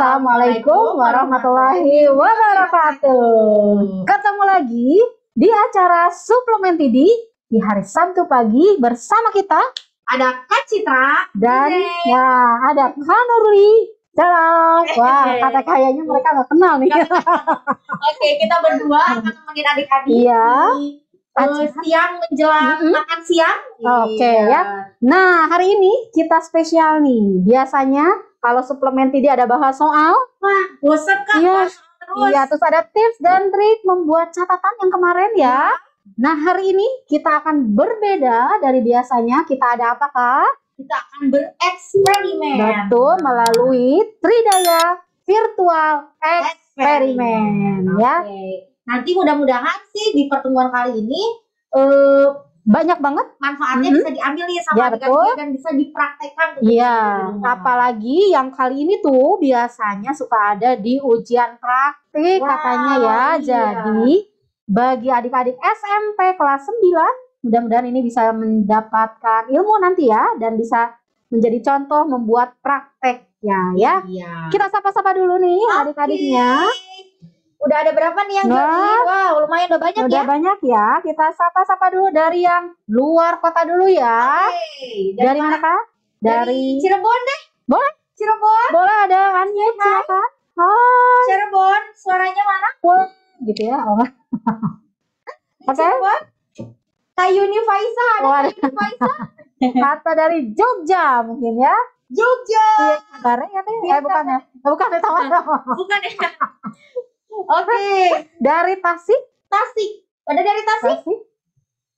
Assalamualaikum warahmatullahi wabarakatuh. Ketemu lagi di acara Suplemen TD di hari Sabtu pagi bersama kita ada Kak Citra dan ya ada Kak Nurli. Salam. Wah, kayaknya mereka nggak kenal nih. Oke, kita berdua akan nemenin adik-adik. Iya. Siang menjelang makan siang. Oke ya. Nah, hari ini kita spesial nih. Biasanya kalau suplemen TD ada bahas soal. Wah, bosan kan? Iya. Iya, terus ada tips dan trik membuat catatan yang kemarin ya. Nah, hari ini kita akan berbeda dari biasanya. Kita ada apa, Kak? Kita akan bereksperimen. Betul, melalui Tridaya Virtual Eksperimen ya. Nanti mudah-mudahan sih di pertemuan kali ini banyak banget manfaatnya bisa diambil nih sama adik-adik dan bisa dipraktekkan. Iya, apalagi yang kali ini tuh biasanya suka ada di ujian praktik katanya ya. Jadi bagi adik-adik SMP kelas 9, mudah-mudahan ini bisa mendapatkan ilmu nanti ya dan bisa menjadi contoh membuat prakteknya ya. Kita sapa-sapa dulu nih adik-adiknya. Udah ada berapa nih yang join? Wow, lumayan udah banyak ya. Udah banyak ya. Kita sapa-sapa dulu dari yang luar kota dulu ya. Dari mana, Kak? Dari Cirebon deh. Boleh? Cirebon. Boleh, ada Anya, silakan. Hai. Cirebon, suaranya mana? Gitu ya. Oh. Oke. Kak Yuni Faisa, ada Kak Yuni Faisa. Kata dari Jogja mungkin ya. Jogja. Iya, kabarnya ya, bukan ya. Bukan ya, tahu. Bukan ya. Oke. Dari Tasik. Ada dari Tasik?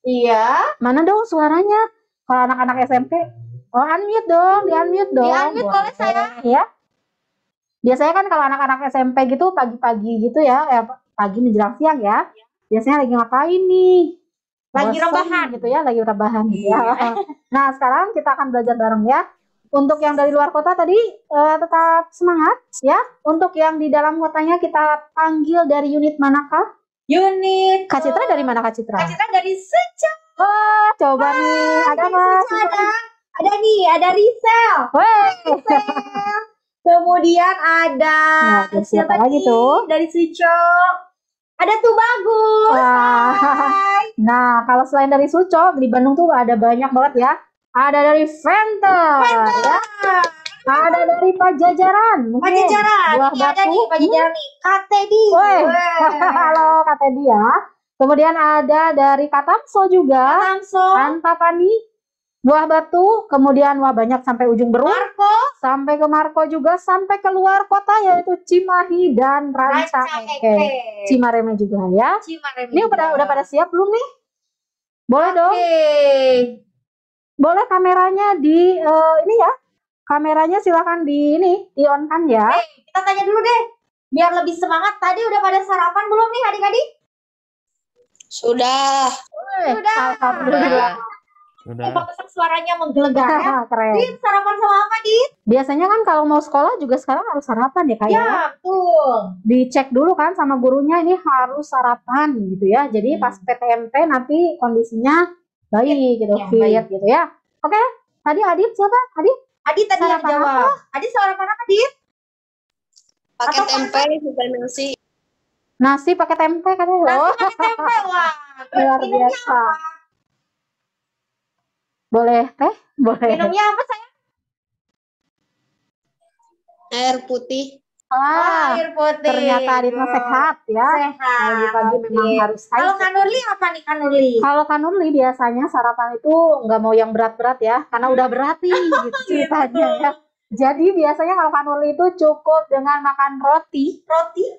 Iya. Mana dong suaranya? Kalau anak-anak SMP. Oh, unmute dong, di-unmute dong. Di-unmute boleh saya. Ya. Biasanya kan kalau anak-anak SMP gitu pagi-pagi gitu ya, pagi menjelang siang ya. Biasanya lagi ngapain nih? Lagi rebahan gitu ya, lagi rebahan gitu ya. Nah, sekarang kita akan belajar bareng ya. Untuk yang dari luar kota tadi tetap semangat ya. Untuk yang di dalam kotanya kita panggil dari unit manakah? Unit Kak Citra dari mana, Kak Citra? Kak Citra dari Secang. Wah, coba nih. Ada Mas. Ada nih, ada Risel. Kemudian ada siapa lagi tuh? Dari Secang. Ada tuh Bagus. Nah, kalau selain dari Suco, di Bandung tuh ada banyak banget ya. Ada dari Venter, ya. Ada dari Pajajaran. Pajajaran. Buah Batu. Ada nih Pajajaran nih. Kak Teddy. Halo Kak Teddy ya. Kemudian ada dari Katamso juga. Antapani. Buah Batu. Kemudian banyak sampai ujung Berung. Marco. Sampai ke Marco juga. Sampai ke luar kota yaitu Cimahi dan Rancaekek. Cimareme juga ya. Ini udah pada siap belum nih? Boleh dong. Boleh kameranya di ini ya. Kameranya silakan di on kan ya. Kita tanya dulu deh. Biar lebih semangat. Tadi udah pada sarapan belum nih adik-adik? Sudah. Alhamdulillah. Pantesan suaranya menggelegar ya. Keren. Dit, sarapan sama apa, Dit? Biasanya kan kalau mau sekolah juga sekarang harus sarapan ya, Kak ya? Ya, betul. Dicek dulu kan sama gurunya ini harus sarapan gitu ya. Jadi pas PTMT nanti kondisinya baik gitu, fit gitu ya. Oke, tadi Adit siapa? Adit tadi yang jawab. Adit sarapan apa, Adit? Pakai tempe dan nasi. Nasi pakai tempe katanya. Nasi pakai tempe, wah. Luar biasa. Boleh teh? Boleh. Minumnya apa sayang? Air putih. Air putih. Ternyata Adit sehat ya. Sehat. Pagi-pagi memang harus. Kalau Kak Nurli apa nih Kak Nurli? Kalau Kak Nurli biasanya sarapan itu nggak mau yang berat-berat ya, karena udah berat nih gitu ceritanya ya. Jadi biasanya kalau Kak Nurli itu cukup dengan makan roti.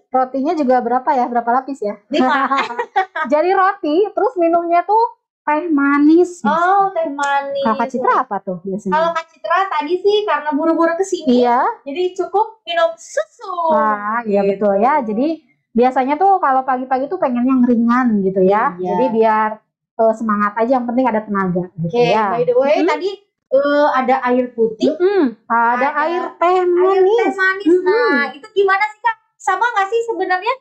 Rotinya juga berapa ya? Berapa lapis ya? 5. Jadi roti, terus minumnya tuh teh manis. Oh, teh manis. Kak Citra apa tuh biasanya? Kalau Kak Citra tadi sih karena buru-buru kesini, jadi cukup minum susu. Iya betul ya. Jadi biasanya tuh kalau pagi-pagi tuh pengen yang ringan gitu ya. Jadi biar semangat aja, yang penting ada tenaga. Gitu ya. By the way, tadi ada air putih, ada air teh manis. Nah, itu gimana sih Kak? Sama nggak sih sebenarnya?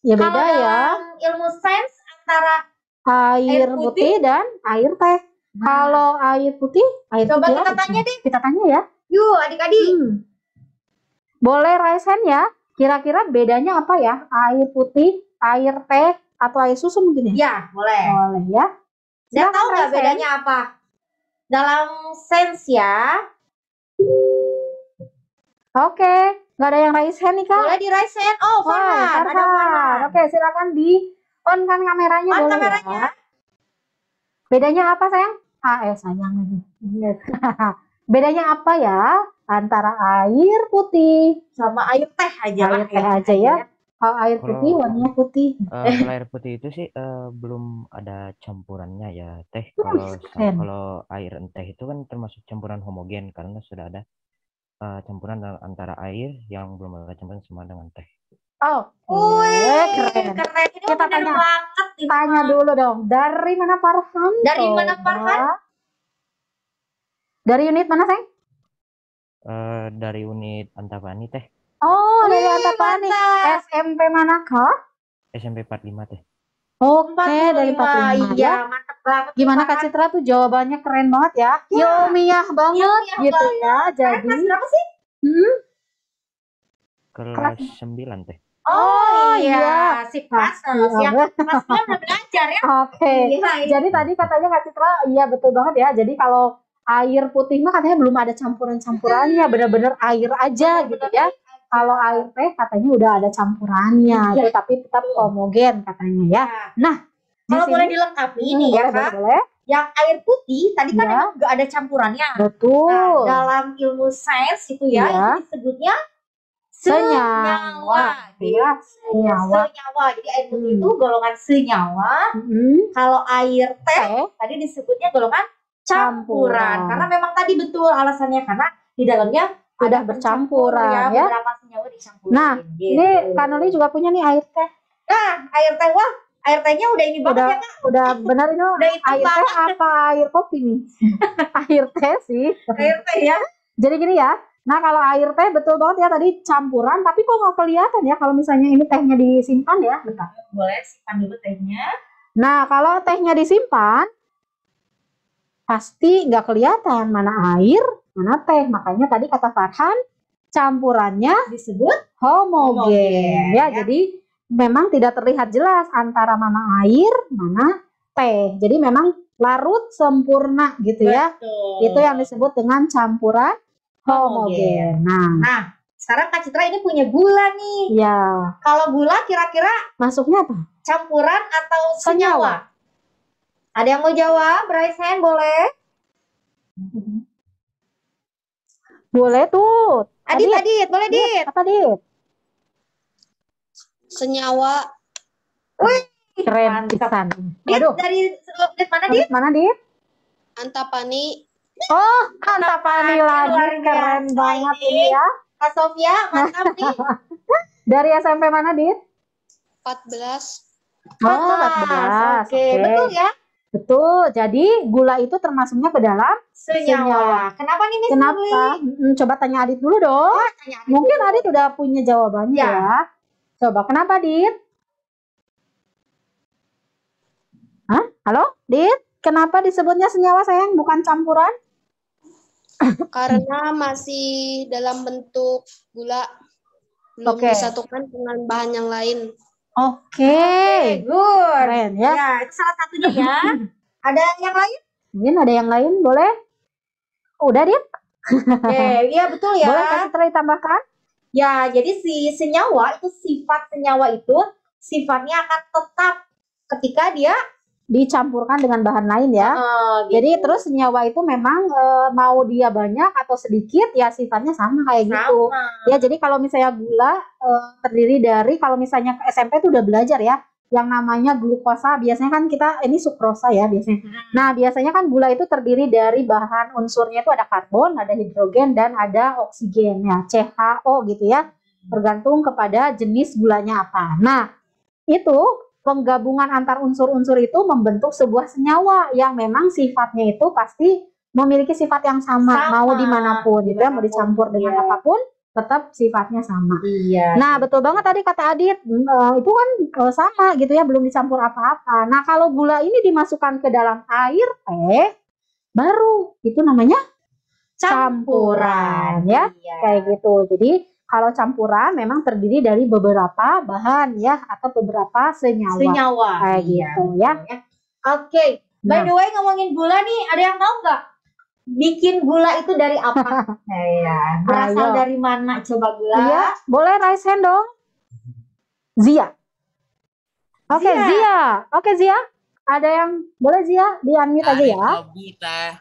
Ya beda ya. Ilmu sains antara air putih dan air teh. Kalau air putih, coba kita tanya deh. Kita tanya ya. Yuk adik-adik. Boleh raise hand ya. Kira-kira bedanya apa ya? Air putih, air teh, atau air susu mungkin ya? Ya, boleh. Boleh ya. Dan Silakan tahu nggak raise hand. bedanya apa? Dalam sense ya. Oke, nggak ada yang raise hand nih Kak? Boleh di raise hand. Oh, Farhan. Ada Farhan. Oke, silakan di on kan kameranya On boleh kameranya. ya. Bedanya apa sayang? Sayang lagi. Bedanya apa ya antara air putih Sama air teh aja lah. air teh aja ya? Kalau air putih Kalau warnanya putih. kalau air putih itu sih belum ada campurannya ya teh. Kalau air teh itu kan termasuk campuran homogen karena sudah ada campuran antara air yang belum ada campuran sama dengan teh. Oh, keren. keren. Ini Kita bener tanya. banget. Tanya dulu dong, dari mana Farhan? Dari mana Farhan? Dari unit mana sayang? Dari unit Antapani teh. Oh, dari Antapani. SMP mana Kak? SMP 45 teh. Oke, dari 45 Iya, ya. mantep banget. Gimana Kak Citra tuh jawabannya keren banget ya? Ilmiah banget gitu ya. Jadi kelas berapa sih? Kelas 9 teh. Oh iya, si kelas Iya. kelas udah belajar ya. Oke. Iya. Jadi tadi katanya Kak Citra, iya betul banget ya. Jadi kalau air putih mah katanya belum ada campuran-campurannya, bener-bener air aja gitu ya. Kalau air teh katanya udah ada campurannya, Iya. itu tapi tetap homogen katanya ya. Nah, Kalau di boleh sini- dilengkapi nih ya Kak. boleh. Yang air putih tadi kan Iya. emang nggak ada campurannya. Betul. Nah, dalam ilmu sains itu ya, Iya. itu disebutnya Senyawa. Ya, senyawa. Senyawa. Jadi air putih itu golongan senyawa. Mm-mm. Kalau air teh Teh. tadi disebutnya golongan campuran. Campuran. Karena memang tadi betul alasannya karena di dalamnya Udah ada bercampuran, ya, ya. beberapa senyawa dicampurin. Nah, gitu. Ini Kanoli juga punya nih air teh. Nah, air teh wah, air tehnya udah ini banget ya Kak. Udah benar ini Udah hitam air teh apa air kopi nih? Air teh sih. Air teh ya. Jadi gini ya. Nah, kalau air teh betul banget ya tadi campuran, tapi kok nggak kelihatan ya kalau misalnya ini tehnya disimpan ya. Bentar. Boleh simpan dulu tehnya. Nah, kalau tehnya disimpan, pasti nggak kelihatan mana air, mana teh. Makanya tadi kata Farhan, campurannya Disebut homogen. homogen, Ya, ya. jadi memang tidak terlihat jelas antara mana air, mana teh. Jadi memang larut sempurna gitu ya. betul. Itu yang disebut dengan campuran homogen. Nah, sekarang Kak Citra ini punya gula nih. Ya, Kalau gula kira-kira masuknya apa? campuran atau Senyawa. senyawa? Ada yang mau jawab? Raise hand boleh. Boleh tuh. Adit, boleh Dit. Apa Dit? Senyawa. Keren Mantap. pisan. Dit Aduh, dari Dit mana Dit? mana Dit? Antapani. Oh, Antapani lagi. luar Keren biasa banget ini. ini ya. Kak Sofia, mantap nih. Dari SMP mana Dit? 14. Oh, 14. Oke, betul ya. Betul. Jadi gula itu termasuknya ke dalam Senyawa. Kenapa nih Miss kenapa? Nurli? Coba tanya Adit dulu dong. Tanya Adit Mungkin dulu. Adit udah punya jawabannya Ya. ya. Coba kenapa Dit? Hah? Halo, Dit? Kenapa disebutnya senyawa sayang, bukan campuran? Karena masih dalam bentuk gula. Belum Oke. disatukan dengan bahan yang lain. Oke. Good. Keren ya. Ya, itu salah satunya ya. Ada yang lain? Mungkin ada yang lain, boleh? Udah, Dit? Oke, iya betul ya. Boleh Kak Citra ditambahkan? Ya, jadi si senyawa itu sifat senyawa itu sifatnya akan tetap ketika dia Dicampurkan dengan bahan lain ya. gitu. Jadi terus senyawa itu memang mau dia banyak atau sedikit ya sifatnya sama kayak gitu. sama. Ya jadi kalau misalnya gula terdiri dari kalau misalnya ke SMP itu udah belajar ya yang namanya glukosa, biasanya kan kita ini sukrosa ya biasanya. Nah, biasanya kan gula itu terdiri dari bahan unsurnya itu ada karbon, ada hidrogen dan ada oksigen ya, CHO gitu ya. Tergantung kepada jenis gulanya apa. Nah, itu penggabungan antar unsur-unsur itu membentuk sebuah senyawa yang memang sifatnya itu pasti memiliki sifat yang sama, mau dimanapun gitu ya, mau dicampur dengan iya. apapun tetap sifatnya sama. Iya. Nah, betul banget tadi kata Adit, itu kan sama gitu ya, belum dicampur apa-apa. Nah, kalau gula ini dimasukkan ke dalam air teh, baru itu namanya campuran ya, Iya. kayak gitu. Jadi kalau campuran memang terdiri dari beberapa bahan ya atau beberapa senyawa. Senyawa. Kayak gitu ya. Oke. By Nah. the way, ngomongin gula nih, ada yang tahu nggak? Bikin gula itu dari apa? Iya. Berasal Ayo. dari mana coba gula? Iya, boleh raise hand dong. Zia. Oke, Zia. Zia. Oke, Zia. Ada yang boleh Zia di-unmute aja ya. Tebu teh.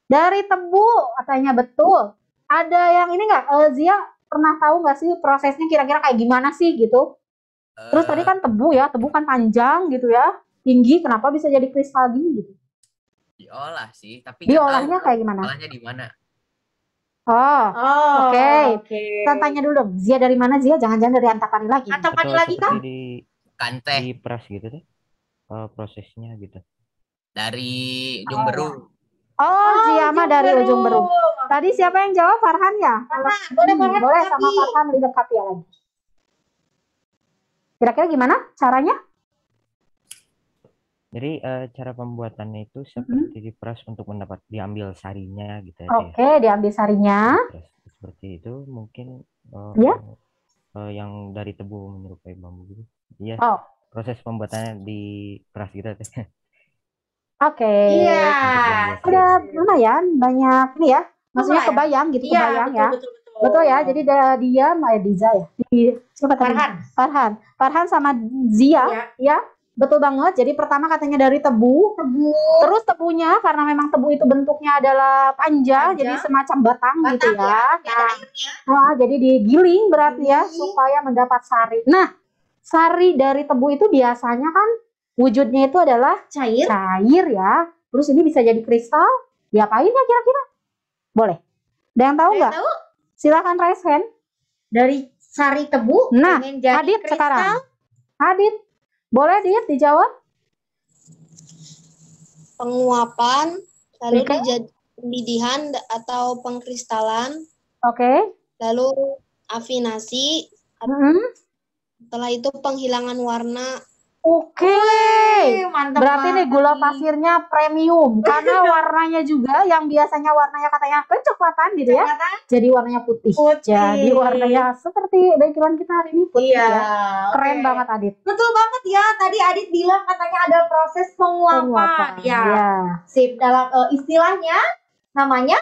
Dari tebu katanya betul. Ada yang ini nggak? Zia pernah tahu nggak sih prosesnya kira-kira kayak gimana sih gitu? Terus tadi kan tebu ya, tebu kan panjang gitu ya, tinggi. Kenapa bisa jadi kristal gini gitu? Diolah sih, tapi Diolahnya kayak gimana? olahnya di mana? Oh, Oh, Oke. oke. kita tanya dulu dong. Zia dari mana Zia? Jangan-jangan dari Antapani lagi. Antapani Atau lagi kan? seperti Kan teh di peras gitu deh. Prosesnya gitu. dari ujung berung. Oh, Zia mah dari ujung berung. Tadi siapa yang jawab? Farhan ya? Farhan, boleh Farhan Boleh sama lengkapi. Farhan dilengkapi ya lagi. Kira-kira gimana caranya? Jadi cara pembuatannya itu seperti diperas untuk diambil sarinya gitu ya. Oke, diambil sarinya. Terus seperti itu mungkin Ya. yang dari tebu menyerupai bambu gitu. Iya. Oh. Proses pembuatannya di peras gitu teh. Oke. Iya. Udah lumayan banyak nih ya. Maksudnya Lumayan. kebayang gitu, Iya, kebayang ya. betul. Betul ya. Jadi dia Diza ya. Siapa tadi? Farhan. Farhan sama Zia. Iya. Ya. Betul banget. Jadi pertama katanya dari tebu. Terus tebunya karena memang tebu itu bentuknya adalah panjang, jadi semacam batang gitu ya. Ada airnya. Wah, jadi digiling berarti ya Giling. supaya mendapat sari. Nah, sari dari tebu itu biasanya kan wujudnya itu adalah cair ya. Terus ini bisa jadi kristal. Diapain ya kira-kira? Boleh. Ada yang tahu Ada yang nggak? tahu? Silakan raise hand. Dari sari tebu Nah, pengen jadi Adit kristal. sekarang. Adit, boleh Dit dijawab? Penguapan, lalu Oke. pendidihan atau pengkristalan, Oke. lalu afinasi, Mm-mm. setelah itu penghilangan warna. Oke. Mantap. Berarti nih gula pasirnya premium karena warnanya juga yang biasanya warnanya katanya kecoklatan gitu ya. Jadi warnanya putih. Jadi warnanya seperti background kita hari ini putih Iya. ya. Keren oke. banget Adit. Betul banget ya. Tadi Adit bilang katanya ada proses penguapan. Ya. Ya. Sip. Dalam istilahnya namanya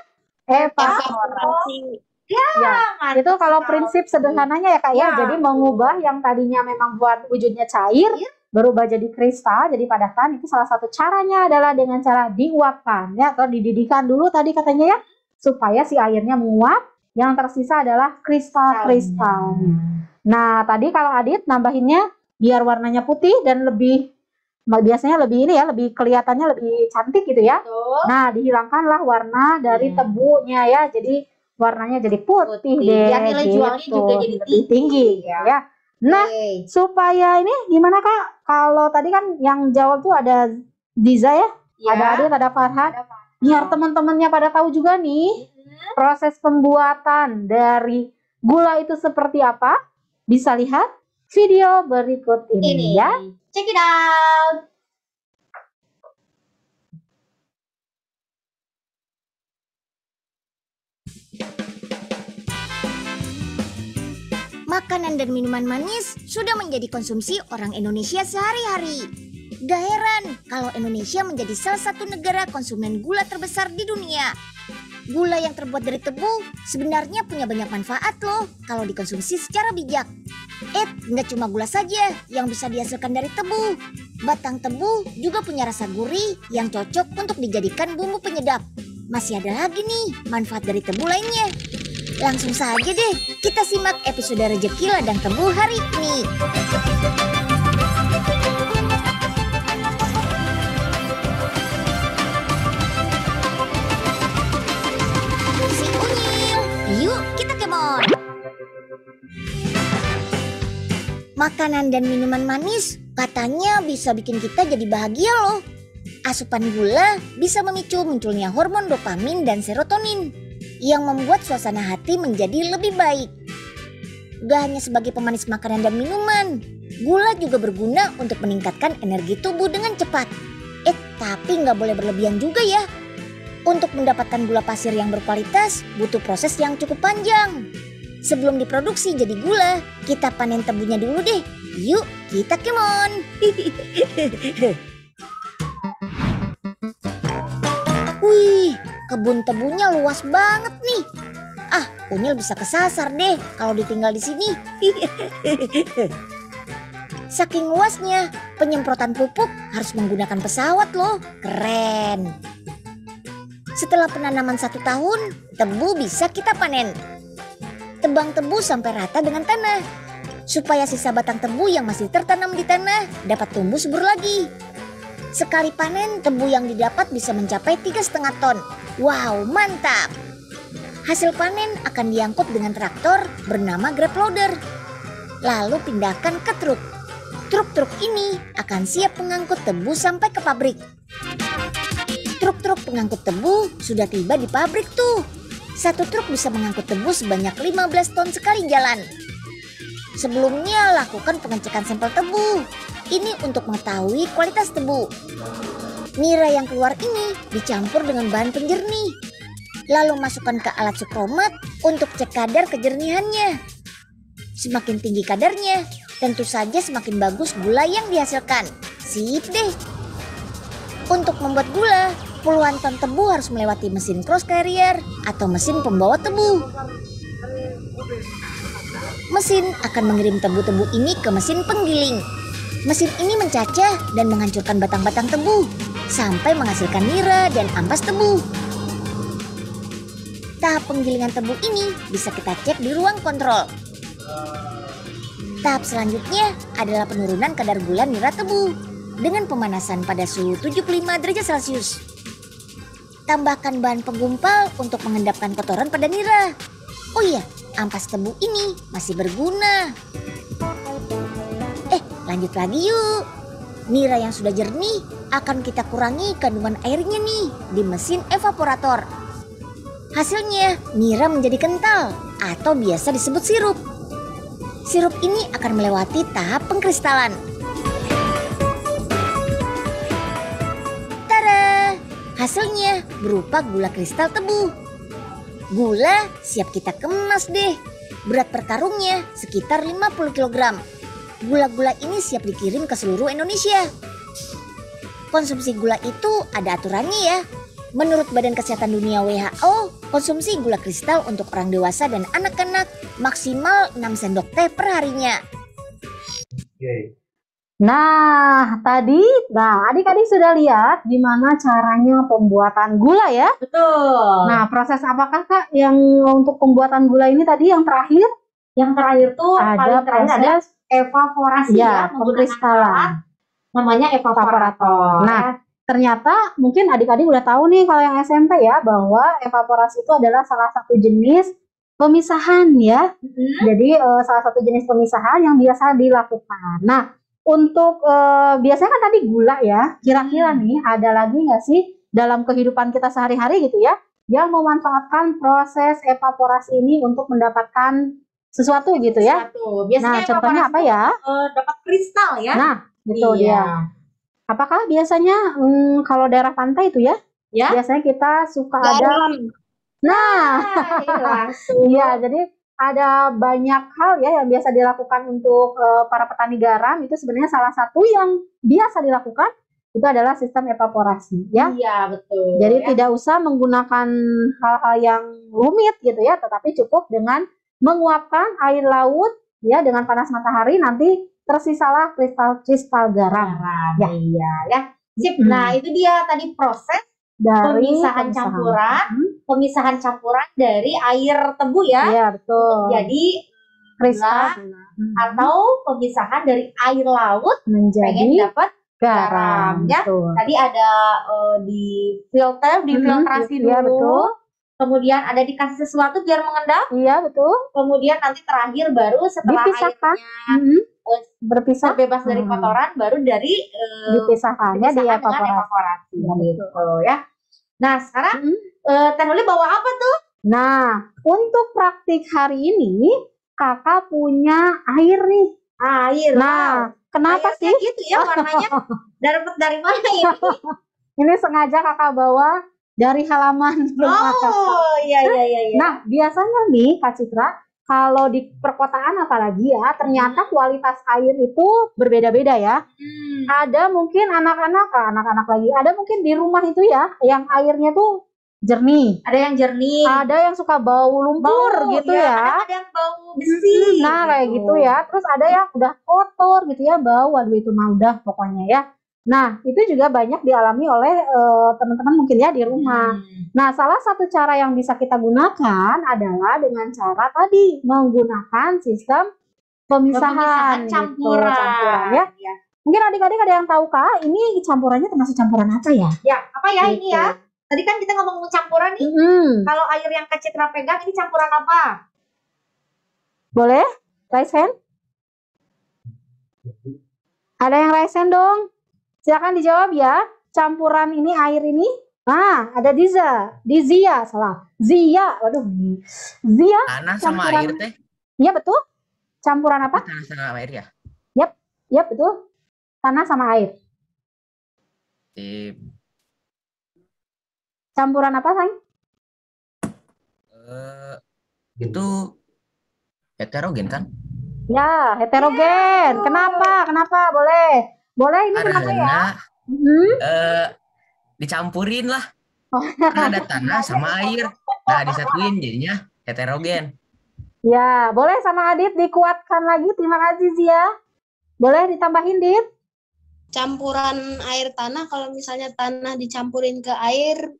Evaporasi. Ya. mantap Itu kalau sekali. prinsip sederhananya ya Kak ya. Ya. Jadi mengubah yang tadinya memang buat wujudnya cair berubah jadi kristal, jadi padatan. Itu salah satu caranya adalah dengan cara diuapkan ya, atau dididihkan dulu tadi katanya ya, supaya si airnya menguap. Yang tersisa adalah kristal-kristal. Nah, tadi kalau Adit nambahinnya biar warnanya putih dan lebih biasanya lebih ini ya, lebih kelihatannya lebih cantik gitu ya. Betul. Nah, dihilangkanlah warna dari tebunya ya. Jadi warnanya jadi putih deh. Biar nilai jualnya gitu. juga jadi lebih tinggi ya. Nah, Oke. supaya ini gimana Kak? Kalau tadi kan yang jawab tuh ada Diza ya, ada Adit, ada Farhan. Biar teman-temannya pada tahu juga nih proses pembuatan dari gula itu seperti apa. Bisa lihat video berikut ini ya. Check it out. Makanan dan minuman manis sudah menjadi konsumsi orang Indonesia sehari-hari. Gak heran kalau Indonesia menjadi salah satu negara konsumen gula terbesar di dunia. Gula yang terbuat dari tebu sebenarnya punya banyak manfaat loh kalau dikonsumsi secara bijak. Nggak cuma gula saja yang bisa dihasilkan dari tebu. Batang tebu juga punya rasa gurih yang cocok untuk dijadikan bumbu penyedap. Masih ada lagi nih manfaat dari tebu lainnya. Langsung saja deh kita simak episode Rezeki Ladang Tebu hari ini. Si Unyil, yuk kita kemon. Makanan dan minuman manis katanya bisa bikin kita jadi bahagia loh. Asupan gula bisa memicu munculnya hormon dopamin dan serotonin yang membuat suasana hati menjadi lebih baik. Gak hanya sebagai pemanis makanan dan minuman, gula juga berguna untuk meningkatkan energi tubuh dengan cepat. Tapi gak boleh berlebihan juga ya. Untuk mendapatkan gula pasir yang berkualitas butuh proses yang cukup panjang. Sebelum diproduksi jadi gula, kita panen tebunya dulu deh. Yuk, kita kemon. Wih, kebun tebunya luas banget nih. Ah, Unyil bisa kesasar deh kalau ditinggal di sini. Saking luasnya, penyemprotan pupuk harus menggunakan pesawat loh. Keren. Setelah penanaman 1 tahun, tebu bisa kita panen. Tebang tebu sampai rata dengan tanah, supaya sisa batang tebu yang masih tertanam di tanah dapat tumbuh subur lagi. Sekali panen, tebu yang didapat bisa mencapai 3,5 ton. Wow, mantap! Hasil panen akan diangkut dengan traktor bernama grab loader. Lalu pindahkan ke truk. Truk-truk ini akan siap mengangkut tebu sampai ke pabrik. Truk-truk pengangkut tebu sudah tiba di pabrik tuh. 1 truk bisa mengangkut tebu sebanyak 15 ton sekali jalan. Sebelumnya lakukan pengecekan sampel tebu. Ini untuk mengetahui kualitas tebu. Nira yang keluar ini dicampur dengan bahan penjernih. Lalu masukkan ke alat sukromat untuk cek kadar kejernihannya. Semakin tinggi kadarnya, tentu saja semakin bagus gula yang dihasilkan. Sip deh. Untuk membuat gula, puluhan ton tebu harus melewati mesin cross carrier atau mesin pembawa tebu. Mesin akan mengirim tebu-tebu ini ke mesin penggiling. Mesin ini mencacah dan menghancurkan batang-batang tebu sampai menghasilkan nira dan ampas tebu. Tahap penggilingan tebu ini bisa kita cek di ruang kontrol. Tahap selanjutnya adalah penurunan kadar gula nira tebu dengan pemanasan pada suhu 75 derajat Celcius. Tambahkan bahan penggumpal untuk mengendapkan kotoran pada nira. Oh iya, ampas tebu ini masih berguna. Lanjut lagi yuk. Nira yang sudah jernih akan kita kurangi kandungan airnya nih di mesin evaporator. Hasilnya nira menjadi kental atau biasa disebut sirup. Sirup ini akan melewati tahap pengkristalan. Tada! Hasilnya berupa gula kristal tebu. Gula siap kita kemas deh. Berat per karungnya sekitar 50 kg. Gula-gula ini siap dikirim ke seluruh Indonesia. Konsumsi gula itu ada aturannya ya. Menurut Badan Kesehatan Dunia WHO, konsumsi gula kristal untuk orang dewasa dan anak-anak maksimal 6 sendok teh per harinya. Nah, adik-adik sudah lihat gimana caranya pembuatan gula ya? Betul. Nah, proses apakah Kak yang untuk pembuatan gula ini tadi yang terakhir? Yang terakhir tuh Ada paling terakhir ada proses evaporasi ya, menggunakan pengkristalan. alat namanya evaporator. Nah, ternyata mungkin adik-adik udah tahu nih kalau yang SMP ya bahwa evaporasi itu adalah salah satu jenis pemisahan ya. Jadi salah satu jenis pemisahan yang biasa dilakukan. Nah, untuk biasanya kan tadi gula ya. Kira-kira nih ada lagi nggak sih dalam kehidupan kita sehari-hari gitu ya yang memanfaatkan proses evaporasi ini untuk mendapatkan sesuatu gitu ya? Biasanya Nah, contohnya apa ya? dapat kristal ya. Nah, itu Iya. dia. Apakah biasanya kalau daerah pantai itu ya? Ya. Biasanya kita suka ada. Garam. Nah, Langsung. iya, jadi ada banyak hal ya yang biasa dilakukan untuk para petani garam. Itu sebenarnya salah satu yang biasa dilakukan itu adalah sistem evaporasi ya. Iya, betul. Jadi ya. tidak usah menggunakan hal-hal yang rumit gitu ya, tetapi cukup dengan menguapkan air laut ya dengan panas matahari, nanti tersisalah kristal-kristal garam. Ya. Iya ya. Sip. Mm-mm. Nah, itu dia tadi proses Dari pemisahan campuran dari air tebu ya. Iya, betul. Jadi Kristal atau pemisahan dari air laut menjadi pengen dapat garam. ya. Betul. Tadi ada difiltrasi dulu. Iya, betul. Kemudian ada dikasih sesuatu biar mengendap. Iya, betul. Kemudian nanti terakhir baru setelah Dipisahkan. airnya Berpisah. terbebas dari kotoran baru dari Dipisahkannya di dipisahkan dengan evaporasi. evaporasi gitu ya. Nah, sekarang Teh Nurli bawa apa tuh? Nah, untuk praktik hari ini kakak punya air nih. Air. Nah, kenapa Airnya sih? gitu ya warnanya. Dapat dari mana ini? Ini sengaja kakak bawa dari halaman rumah kakak. Oh, iya. Nah, biasanya nih Kak Citra, kalau di perkotaan apalagi ya, ternyata kualitas air itu berbeda-beda ya. Ada mungkin anak-anak lagi, ada mungkin di rumah itu ya, yang airnya tuh jernih. Ada yang jernih, Ada yang suka bau lumpur gitu ya. ada yang bau besi. Nah, kayak gitu ya. Terus ada yang udah kotor gitu ya, bau. Waduh, itu mah udah pokoknya ya. Nah, itu juga banyak dialami oleh teman-teman mungkin ya di rumah. Nah, salah satu cara yang bisa kita gunakan adalah dengan cara tadi menggunakan sistem pemisahan, campuran ya. Mungkin adik-adik ada yang tahu kah? Ini campurannya termasuk campuran apa ya? Ya, apa ya Gitu. ini ya? Tadi kan kita ngomong campuran nih. Kalau air yang Kak Citra pegang ini campuran apa? Boleh? Raise hand? Ada yang raise hand dong? Silakan dijawab ya. Campuran ini air ini. Nah, ada Dizia, salah. Zia, waduh. Zia. Tanah sama Campuran. air teh. Iya betul. Campuran apa? Tanah sama air ya. Yap, betul. Tanah sama air. Sip. Campuran apa, Sayang? Itu heterogen kan? Ya, heterogen. Kenapa? Boleh. Ini kenapa ya? Karena Mhm. dicampurin lah. Oh. Kan ada tanah sama air. Nah, disatuin jadinya heterogen. Ya, boleh sama Adit dikuatkan lagi. Terima kasih, Zia. Boleh ditambahin, Dit? Campuran air tanah, kalau misalnya tanah dicampurin ke air,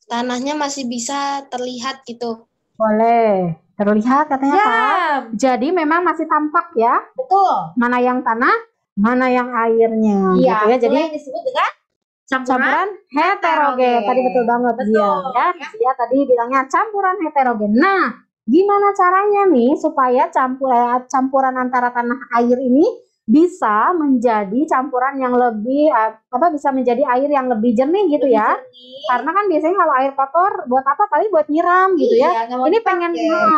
tanahnya masih bisa terlihat gitu. Boleh. Terlihat katanya, Ya, Pak. Jadi memang masih tampak ya, betul. mana yang tanah, mana yang airnya. Iya, Gitu ya. Jadi yang disebut dengan campuran. campuran heterogen. Tadi betul banget Betul, Zia. Ya, ya. Zia tadi bilangnya campuran heterogen. Nah, gimana caranya nih supaya campuran antara tanah air ini bisa menjadi campuran yang lebih bisa menjadi air yang lebih jernih gitu ya. Karena kan biasanya kalau air kotor buat apa? Paling buat nyiram gitu ya. Ini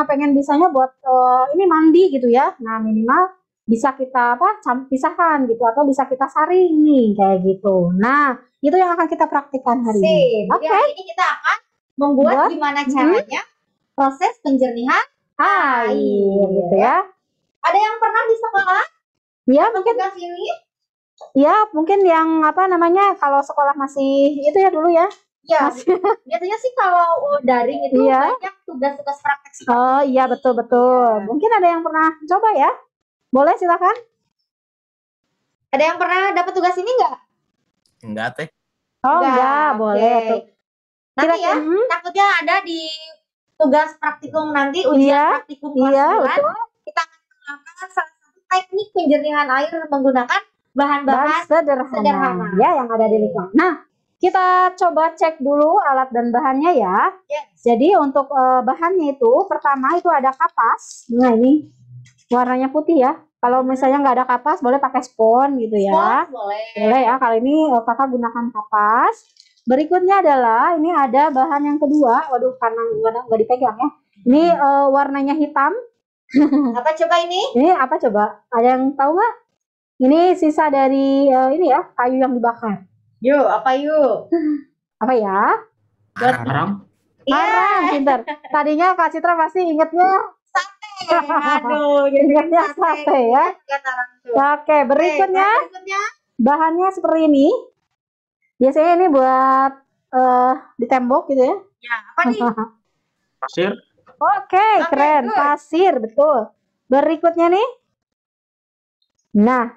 pengen bisanya buat ini mandi gitu ya. Nah, minimal bisa kita pisahkan gitu atau bisa kita saring nih kayak gitu. Nah, itu yang akan kita praktikkan hari ini. Jadi hari ini kita akan membuat gimana caranya proses penjernihan Air gitu ya. Ada yang pernah di sekolah Ya, mungkin tugas ini? ya mungkin yang kalau sekolah masih itu ya dulu ya. Ya, biasanya sih kalau daring itu Iya. banyak tugas-tugas praktek sih. Oh iya betul. Mungkin ada yang pernah coba ya? Boleh silakan. Ada yang pernah dapat tugas ini enggak? Enggak teh. Oh Enggak, enggak, oke. boleh tuh. Nanti ya, Kira-kira, takutnya ada di tugas praktikum nanti, ujian Iya, praktikum kelas iya 9, betul. kita akan menggunakan salah satu teknik penjernihan air menggunakan bahan-bahan Sederhana ya yang ada di lingkungan. Nah, kita coba cek dulu alat dan bahannya ya. Yes. Jadi untuk bahannya itu pertama itu ada kapas. Nah ini warnanya putih ya. Kalau misalnya nggak ada kapas boleh pakai spons gitu ya. Spons boleh. Boleh ya. Kali ini kakak gunakan kapas. Berikutnya adalah ini ada bahan yang kedua. Waduh karena nggak dipegang ya. Ini warnanya hitam. Apa coba ini? Ini apa coba? Ada yang tahu nggak? Ini sisa dari ini ya kayu yang dibakar. Yuk, apa yuk? Apa ya? Arang. Arang, pintar. Tadinya Kak Citra pasti ingetnya Aduh, jadi ingetnya sate ya. Oke, berikutnya bahannya seperti ini. Biasanya ini buat di tembok gitu ya. Ya, apa nih? Pasir. Oke, keren. good. Pasir, betul. Berikutnya nih. Nah,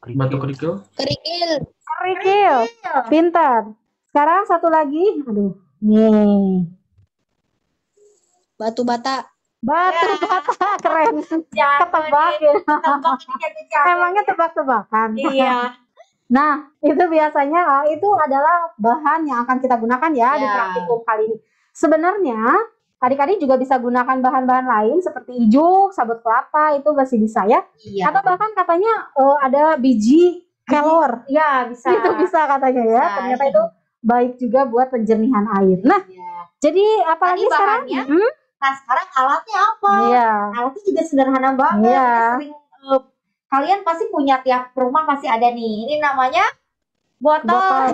Batu kerikil. Kerikil, kerikil. Pintar. Sekarang satu lagi. Aduh, nih. batu bata, Batu bata, keren. Ketebak ya. Emangnya tebak-tebakan. Iya. Nah, itu biasanya itu adalah bahan yang akan kita gunakan ya di Ya. praktikum kali ini. Sebenarnya adik-adik juga bisa gunakan bahan-bahan lain seperti ijuk, sabut kelapa itu masih bisa ya. Iya. Atau bahkan katanya ada biji kelor. Ya, bisa. Itu bisa katanya ya. Bisa. Ternyata itu baik juga buat penjernihan air. Nah, Iya. jadi apalagi Tadi sekarang? bahannya. Nah, sekarang alatnya apa? Iya. Alatnya juga sederhana banget. Iya. Ini sering kalian pasti punya, tiap rumah pasti ada nih. Ini namanya botol.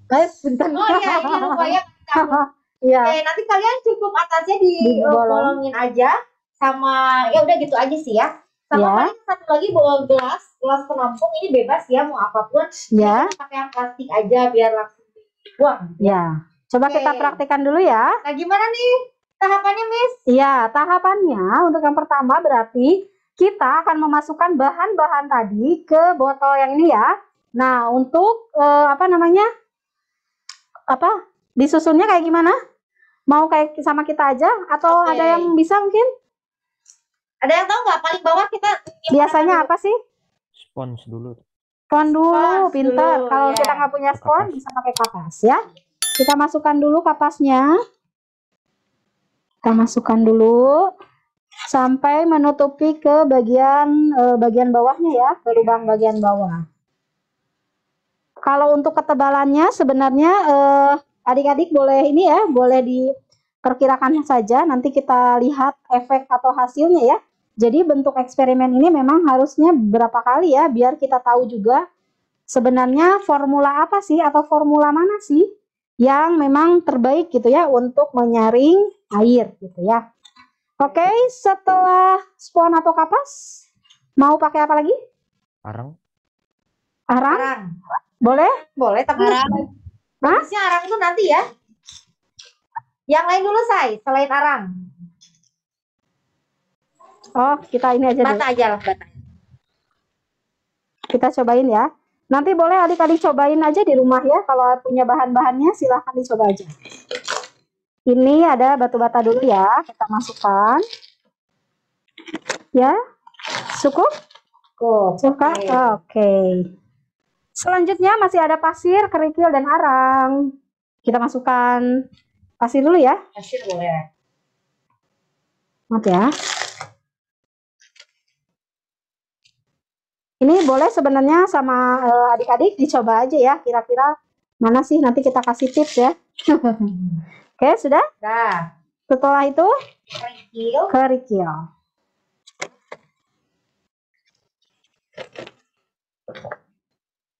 Baik, bentar. Oh iya, ini lupa ya. Iya. Oke, nanti kalian cukup atasnya Dibolong. dibolongin aja sama ya udah gitu aja sih ya. Sama Ya. paling satu lagi bawa gelas penampung ini bebas ya mau apapun. Ya. Kita pakai yang plastik aja biar langsung dibuang. Ya. Coba Oke. kita praktekkan dulu ya. Nah, gimana nih tahapannya, Miss? Iya, tahapannya untuk yang pertama berarti kita akan memasukkan bahan-bahan tadi ke botol yang ini ya. Nah, untuk apa namanya? Disusunnya kayak gimana? Mau kayak sama kita aja atau Oke. ada yang bisa mungkin? Ada yang tahu nggak paling bawah kita Biasanya apa sih? Spons dulu. Spons dulu, Spons pinter. dulu, Kalau ya. kita nggak punya spons, Kapas. bisa pakai kapas ya. Kita masukkan dulu kapasnya. Kita masukkan dulu sampai menutupi ke bagian bawahnya ya, ke lubang bagian bawah. Kalau untuk ketebalannya sebenarnya adik-adik boleh ini ya, boleh diperkirakan saja. Nanti kita lihat efek atau hasilnya ya. Jadi bentuk eksperimen ini memang harusnya berapa kali ya, biar kita tahu juga sebenarnya formula apa sih atau formula mana sih yang memang terbaik gitu ya untuk menyaring air gitu ya. Oke, setelah spon atau kapas, mau pakai apa lagi? Arang. Arang? arang? Boleh? Boleh, tapi bagusnya arang itu nanti ya. Yang lain dulu, selain arang. Oh, kita ini aja dulu. Bata aja lah, bata. Kita cobain ya. Nanti boleh adik-adik cobain aja di rumah ya. Kalau punya bahan-bahannya silahkan dicoba aja. Ini ada batu bata dulu ya. Kita masukkan. Ya, cukup? Suka? Oke. Selanjutnya masih ada pasir, kerikil, dan arang. Kita masukkan pasir dulu ya. Pasir boleh. Maaf ya. Ini boleh sebenarnya sama adik-adik dicoba aja ya. Kira-kira mana sih, nanti kita kasih tips ya. Oke, sudah? Nah, Setelah itu kerikil. kerikil.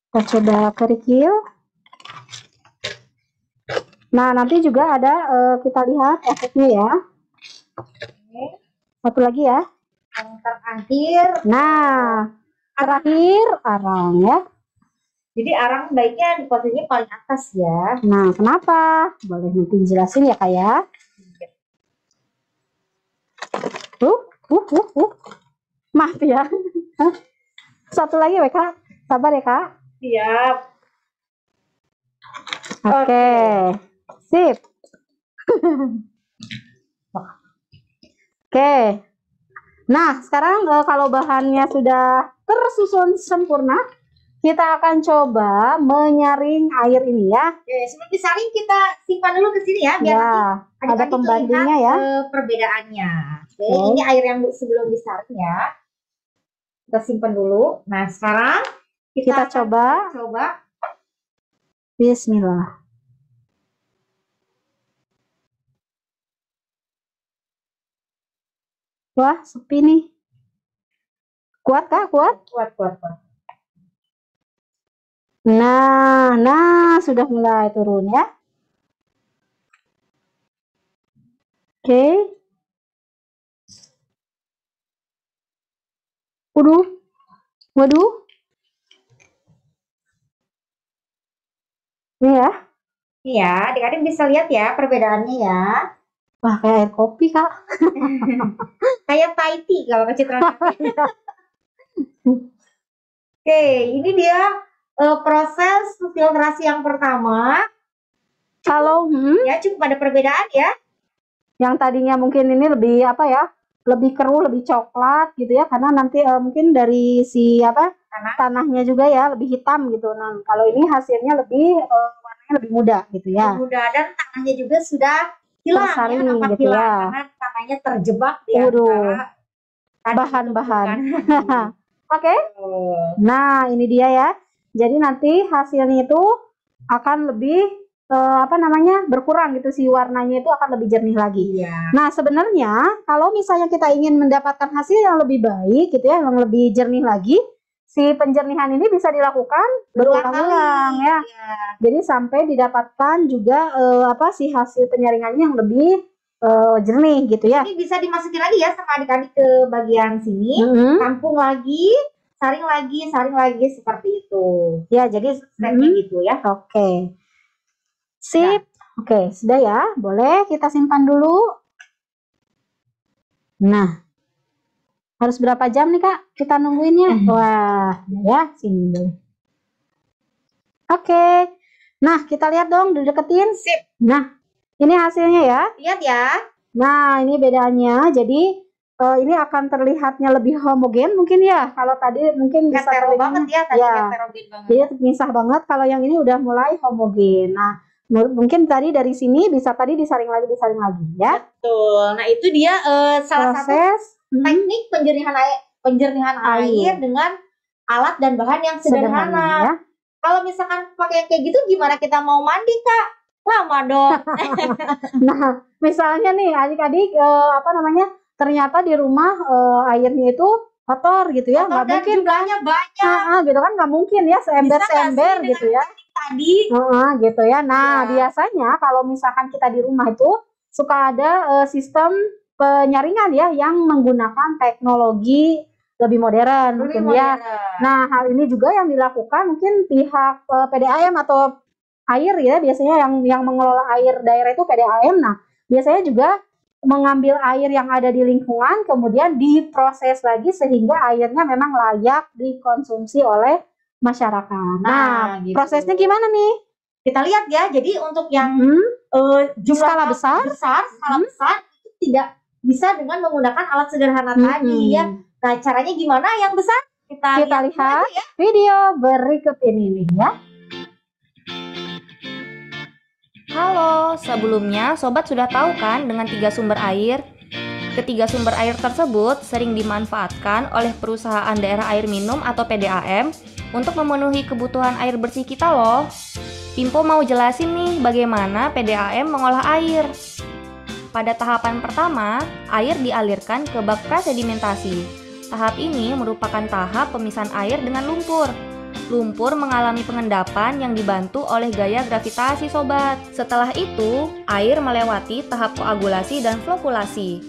Kita coba kerikil. Nah, nanti juga ada kita lihat efeknya ya. Satu lagi ya. Yang terakhir. Nah, terakhir arang ya. Jadi arang baiknya di posisinya paling atas ya. Nah, kenapa? Boleh nanti jelasin ya Kak ya. Maaf ya. Satu lagi ya Kak. Sabar ya Kak. Siap. Oke. Sip. Oke. Nah, sekarang kalau bahannya sudah tersusun sempurna, kita akan coba menyaring air ini ya. Oke, sebelum disaring kita simpan dulu ke sini ya, biar Ya, nanti ada adik-adik pembandingnya lihat, ya. perbedaannya. Oke, Oke. ini air yang sebelum disaring ya. Kita simpan dulu. Nah, sekarang Kita akan coba. Bismillah. Wah, sepi nih. Kuat Kak? Kuat? kuat. Nah, sudah mulai turun ya. Oke. Waduh. Ini ya. Iya, adik-adik bisa lihat ya perbedaannya ya. Wah, kayak air kopi Kak. Kayak Thai tea kalau kecitraan. Oke, ini dia proses filtrasi yang pertama. Kalau Ya, cukup ada perbedaan ya. yang tadinya mungkin ini lebih apa ya? Lebih keruh, lebih coklat gitu ya, karena nanti mungkin dari si tanahnya juga ya lebih hitam gitu. Nah, kalau ini hasilnya lebih warnanya lebih muda gitu ya. Mudah, dan tanahnya juga sudah hilang Tersaring ya, nampak gitu hilang ya. karena tanahnya terjebak di Waduh. antara tadi Bahan-bahan. tumpukan. Oke. Nah, ini dia ya. Jadi nanti hasilnya itu akan lebih berkurang gitu, si warnanya itu akan lebih jernih lagi. Iya. Nah, sebenarnya kalau misalnya kita ingin mendapatkan hasil yang lebih baik gitu ya, yang lebih jernih lagi, si penjernihan ini bisa dilakukan berulang-ulang ya. Jadi sampai didapatkan juga si hasil penyaringannya yang lebih jernih gitu ya. Ini bisa dimasukin lagi ya sama adik-adik ke bagian sini, tampung lagi, saring lagi seperti itu. Ya, jadi stepnya gitu ya. Oke. Sip. Oke, sudah ya. Boleh kita simpan dulu. Nah, harus berapa jam nih Kak kita nungguinnya? Wah, ya sini dulu. Oke. Nah, kita lihat dong, dideketin. Sip. Nah, ini hasilnya ya. Lihat ya. Nah, ini bedanya. Jadi ini akan terlihatnya lebih homogen mungkin ya. Kalau tadi mungkin bisa hetero banget ya, tadi heterogen banget. Jadi misah banget. Kalau yang ini udah mulai homogen. Nah, mungkin tadi dari sini bisa tadi disaring lagi ya. Betul. Nah, itu dia salah satu teknik penjernihan air dengan alat dan bahan yang sederhana. Ya. Kalau misalkan pakai kayak gitu, gimana kita mau mandi Kak? Lama dong. Nah, misalnya nih adik-adik ternyata di rumah airnya itu kotor gitu ya, nggak mungkin jumlahnya banyak. Gitu kan, nggak mungkin ya seember gitu ya. Tadi. Gitu ya. Nah, biasanya kalau misalkan kita di rumah itu suka ada sistem penyaringan ya yang menggunakan teknologi lebih modern mungkin ya. Nah, hal ini juga yang dilakukan mungkin pihak PDAM atau air ya, biasanya yang mengelola air daerah itu PDAM. Nah, biasanya juga mengambil air yang ada di lingkungan kemudian diproses lagi sehingga airnya memang layak dikonsumsi oleh masyarakat. Nah, gitu. Prosesnya gimana nih? Kita lihat ya. Jadi untuk yang skala besar itu tidak bisa dengan menggunakan alat sederhana tadi ya. Nah, caranya gimana yang besar? Kita lihat ya. Video berikut ini nih ya. Halo, sebelumnya Sobat sudah tahu kan dengan 3 sumber air? Ketiga sumber air tersebut sering dimanfaatkan oleh perusahaan daerah air minum atau PDAM untuk memenuhi kebutuhan air bersih kita loh. Pimpo mau jelasin nih bagaimana PDAM mengolah air. Pada tahapan pertama, air dialirkan ke bak prasedimentasi. Tahap ini merupakan tahap pemisahan air dengan lumpur. Lumpur mengalami pengendapan yang dibantu oleh gaya gravitasi sobat. Setelah itu, air melewati tahap koagulasi dan flokulasi.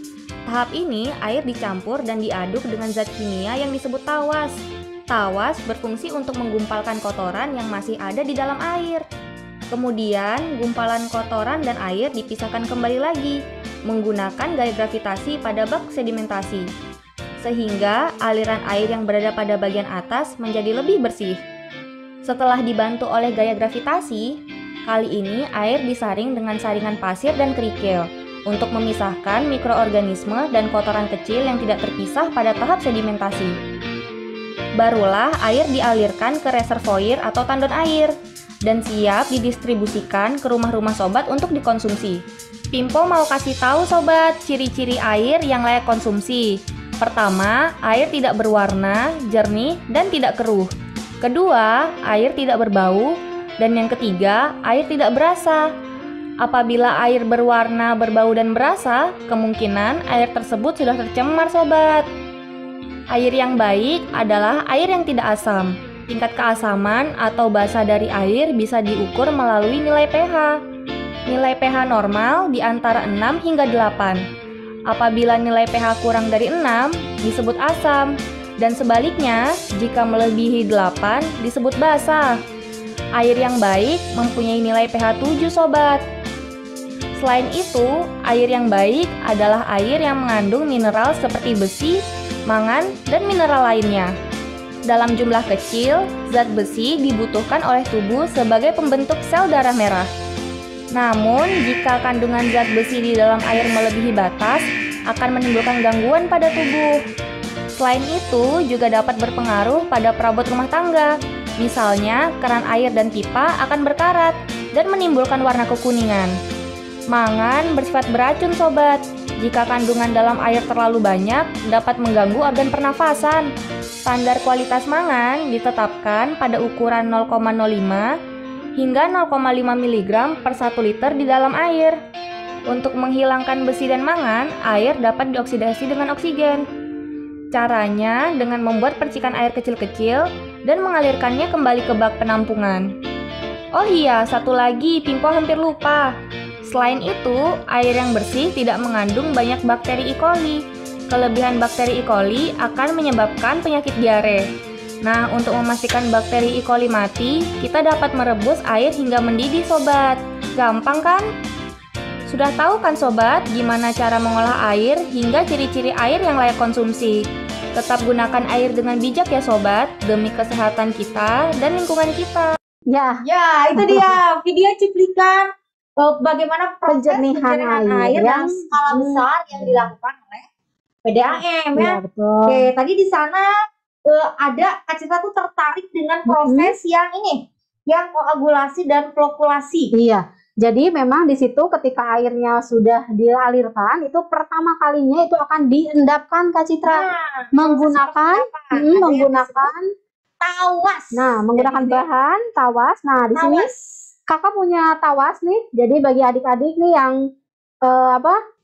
Tahap ini, air dicampur dan diaduk dengan zat kimia yang disebut tawas. Tawas berfungsi untuk menggumpalkan kotoran yang masih ada di dalam air. Kemudian, gumpalan kotoran dan air dipisahkan kembali lagi menggunakan gaya gravitasi pada bak sedimentasi, sehingga aliran air yang berada pada bagian atas menjadi lebih bersih. Setelah dibantu oleh gaya gravitasi, kali ini air disaring dengan saringan pasir dan kerikil untuk memisahkan mikroorganisme dan kotoran kecil yang tidak terpisah pada tahap sedimentasi. Barulah air dialirkan ke reservoir atau tandon air dan siap didistribusikan ke rumah-rumah sobat untuk dikonsumsi. Pimpo mau kasih tahu sobat ciri-ciri air yang layak konsumsi. Pertama, air tidak berwarna, jernih, dan tidak keruh. Kedua, air tidak berbau. Dan yang ketiga, air tidak berasa. Apabila air berwarna, berbau, dan berasa, kemungkinan air tersebut sudah tercemar sobat. Air yang baik adalah air yang tidak asam. Tingkat keasaman atau basa dari air bisa diukur melalui nilai pH. Nilai pH normal di antara 6 hingga 8. Apabila nilai pH kurang dari 6, disebut asam. Dan sebaliknya, jika melebihi 8, disebut basa. Air yang baik mempunyai nilai pH 7 sobat. Selain itu, air yang baik adalah air yang mengandung mineral seperti besi, mangan, dan mineral lainnya. Dalam jumlah kecil, zat besi dibutuhkan oleh tubuh sebagai pembentuk sel darah merah. Namun, jika kandungan zat besi di dalam air melebihi batas, akan menimbulkan gangguan pada tubuh. Selain itu, juga dapat berpengaruh pada perabot rumah tangga. Misalnya, keran air dan pipa akan berkarat dan menimbulkan warna kekuningan. Mangan bersifat beracun sobat. Jika kandungan dalam air terlalu banyak, dapat mengganggu organ pernafasan. Standar kualitas mangan ditetapkan pada ukuran 0,05 hingga 0,5 mg per 1 liter di dalam air. Untuk menghilangkan besi dan mangan, air dapat dioksidasi dengan oksigen. Caranya dengan membuat percikan air kecil-kecil dan mengalirkannya kembali ke bak penampungan. Oh iya, satu lagi, Pimpo hampir lupa. Selain itu, air yang bersih tidak mengandung banyak bakteri E. coli. Kelebihan bakteri E. coli akan menyebabkan penyakit diare. Nah, untuk memastikan bakteri E. coli mati, kita dapat merebus air hingga mendidih, sobat. Gampang kan? Sudah tahu kan sobat, gimana cara mengolah air hingga ciri-ciri air yang layak konsumsi? Tetap gunakan air dengan bijak ya sobat, demi kesehatan kita dan lingkungan kita. Ya, itu dia video cuplikan bagaimana proses penjernihan air yang dalam skala besar yang dilakukan oleh PDAM ya. ya betul. Oke, tadi di sana ada Kak Citra tuh tertarik dengan proses yang ini, yang koagulasi dan flokulasi. Iya. Jadi memang di situ ketika airnya sudah dialirkan, itu pertama kalinya itu akan diendapkan Kak Citra menggunakan tawas. Nah, menggunakan bahan tawas. Nah, di sini Kakak punya tawas nih. Jadi bagi adik-adik nih yang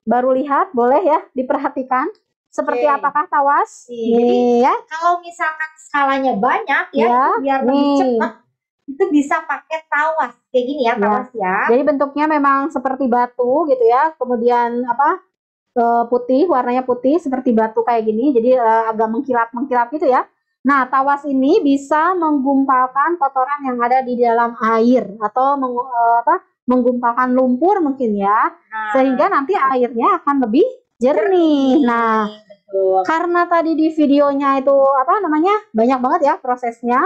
baru lihat, boleh ya diperhatikan seperti apakah tawas. Jadi ya, kalau misalkan skalanya banyak ya, biar lebih cepat itu bisa pakai tawas kayak gini ya, tawas ya. Jadi bentuknya memang seperti batu gitu ya, kemudian putih, warnanya putih seperti batu kayak gini, jadi agak mengkilap gitu ya. Nah, tawas ini bisa menggumpalkan kotoran yang ada di dalam air atau menggumpalkan lumpur mungkin ya, sehingga nanti airnya akan lebih jernih. Nah, karena tadi di videonya itu banyak banget ya prosesnya.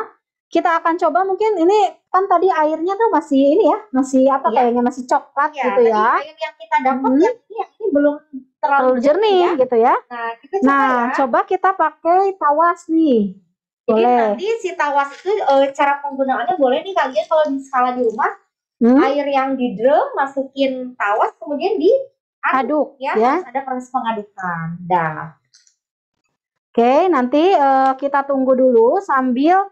Kita akan coba, mungkin ini kan tadi airnya tuh masih ini ya, masih kayaknya masih coklat gitu ya. Air yang kita dapat yang ini belum terlalu jernih gitu ya. Nah, kita coba coba kita pakai tawas nih. Jadi Boleh. nanti si tawas itu cara penggunaannya boleh nih kalian kalau di skala di rumah, air yang di drum masukin tawas kemudian diaduk ya. Harus ada proses pengadukan. Oke, nanti kita tunggu dulu sambil